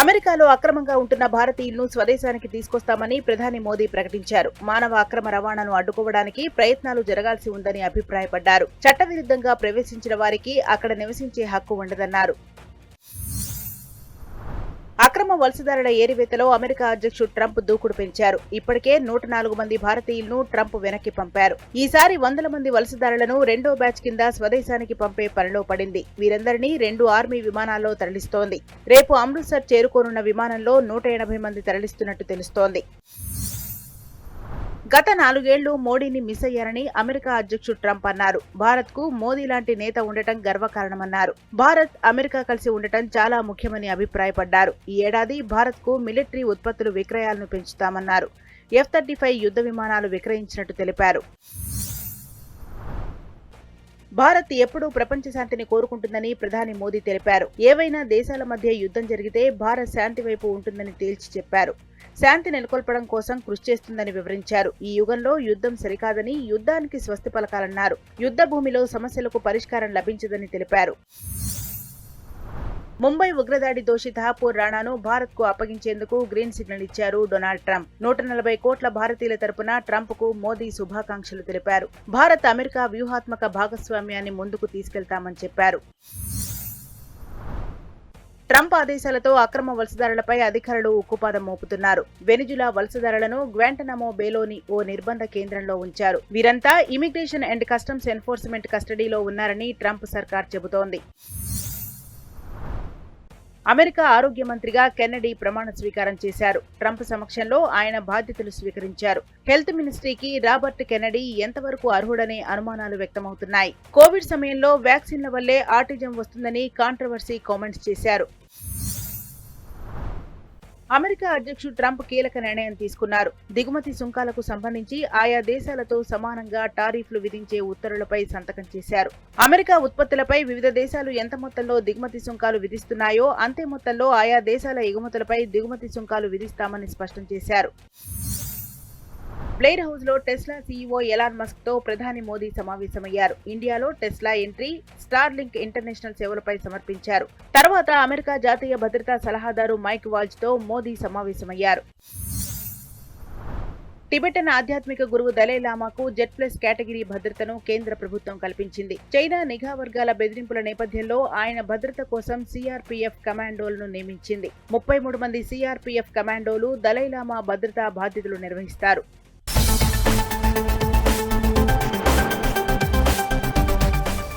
అమెరికాలో అక్రమంగా ఉంటున్న భారతీయులను స్వదేశానికి తీసుకొస్తామని ప్రధాని మోదీ ప్రకటించారు. మానవ అక్రమ రవాణాను అడ్డుకోవడానికి ప్రయత్నాలు జరగాల్సి ఉందని అభిప్రాయపడ్డారు. చట్టవిరుద్ధంగా ప్రవేశించిన వారికి అక్కడ నివసించే హక్కు ఉండదన్నారు. అక్రమ వలసదారుల ఏరివేతలో అమెరికా అధ్యక్షుడు ట్రంప్ దూకుడు పెంచారు. ఇప్పటికే 104 మంది భారతీయులను ట్రంప్ వెనక్కి పంపారు. ఈసారి 100 మంది వలసదారులను రెండో బ్యాచ్ కింద స్వదేశానికి పంపే పనిలో పడింది. వీరందరినీ 2 ఆర్మీ విమానాల్లో తరలిస్తోంది. రేపు అమృత్సర్ చేరుకోనున్న విమానంలో 180 మంది తరలిస్తున్నట్టు తెలుస్తోంది. గత 4 ఏళ్లు మోడీని మిస్ అయ్యారని అమెరికా అధ్యక్షుడు ట్రంప్ అన్నారు. భారత్ కు మోదీ లాంటి నేత ఉండటం గర్వకారణమన్నారు. భారత్, అమెరికా కలిసి ఉండటం చాలా ముఖ్యమని అభిప్రాయపడ్డారు. ఈ ఏడాది భారత్ కు మిలిటరీ ఉత్పత్తుల విక్రయాలను పెంచుతామన్నారు. F-35 యుద్ధ విమానాలు విక్రయించినట్టు తెలిపారు. భారత్ ఎప్పుడూ ప్రపంచ శాంతిని కోరుకుంటుందని ప్రధాని మోదీ తెలిపారు. ఏవైనా దేశాల మధ్య యుద్ధం జరిగితే భారత్ శాంతి వైపు ఉంటుందని తేల్చి చెప్పారు. శాంతి నెలకొల్పడం కోసం కృషి చేస్తుందని వివరించారు. ఈ యుగంలో యుద్ధం సరికాదని, యుద్ధానికి స్వస్తి పలకాలన్నారు. యుద్ధ భూమిలో సమస్యలకు పరిష్కారం లభించదని తెలిపారు. ముంబై ఉగ్రదాడి దోషి థాపూర్ రాణాను భారత్ కు అప్పగించేందుకు గ్రీన్ సిగ్నల్ ఇచ్చారు డొనాల్డ్ ట్రంప్. 140 కోట్ల భారతీయుల తరపున ట్రంప్ కు మోదీ శుభాకాంక్షలు తెలిపారు. భారత్, అమెరికా వ్యూహాత్మక భాగస్వామ్యాన్ని ముందుకు తీసుకెళ్తామని చెప్పారు. ట్రంప్ ఆదేశాలతో అక్రమ వలసదారులపై అధికారులు ఉక్కుపాదం మోపుతున్నారు. వెనిజులా వలసదారులను గ్వాంటనామో బేలోని ఓ నిర్బంధ కేంద్రంలో ఉంచారు. వీరంతా ఇమిగ్రేషన్ అండ్ కస్టమ్స్ ఎన్ఫోర్స్మెంట్ కస్టడీలో ఉన్నారని ట్రంప్ సర్కార్ చెబుతోంది. అమెరికా ఆరోగ్య మంత్రిగా కెన్నడీ ప్రమాణ స్వీకారం చేశారు. ట్రంప్ సమక్షంలో ఆయన బాధ్యతలు స్వీకరించారు. హెల్త్ మినిస్ట్రీకి రాబర్ట్ కెన్నడీ ఎంతవరకు అర్హుడనే అనుమానాలు వ్యక్తమవుతున్నాయి. కోవిడ్ సమయంలో వ్యాక్సిన్ల వల్లే ఆటిజం వస్తుందని కాంట్రవర్సీ కామెంట్స్ చేశారు. అమెరికా అధ్యక్షుడు ట్రంప్ కీలక నిర్ణయం తీసుకున్నారు. దిగుమతి సుంకాలకు సంబంధించి ఆయా దేశాలతో సమానంగా టారిఫ్లు విధించే ఉత్తర్వులపై సంతకం చేశారు. అమెరికా ఉత్పత్తులపై వివిధ దేశాలు ఎంత మొత్తంలో దిగుమతి సుంకాలు విధిస్తున్నాయో అంతే మొత్తంలో ఆయా దేశాల ఎగుమతులపై దిగుమతి సుంకాలు విధిస్తామని స్పష్టం చేశారు. బ్లెయిర్ హౌస్ లో టెస్లా సీఈఓ ఎలాన్ మస్క్ తో ప్రధాని మోదీ సమావేశమయ్యారు. ఇండియాలో టెస్లా ఎంట్రీ, స్టార్లింక్ ఇంటర్నేషనల్ సేవలపై సమర్పించారు. తర్వాత అమెరికా జాతీయ భద్రతా సలహాదారు మైక్ వాల్జ్ తో మోదీ సమావేశమయ్యారు. టిబెటన్ ఆధ్యాత్మిక గురువు దలైలామాకు Z+ కేటగిరీ భద్రతను కేంద్ర ప్రభుత్వం కల్పించింది. చైనా నిఘా వర్గాల బెదిరింపుల నేపథ్యంలో ఆయన భద్రత కోసం సిఆర్పీఎఫ్ కమాండోలను నియమించింది. 33 మంది సిఆర్పీఎఫ్ కమాండోలు దలైలామా భద్రతా బాధ్యతలు నిర్వహిస్తారు.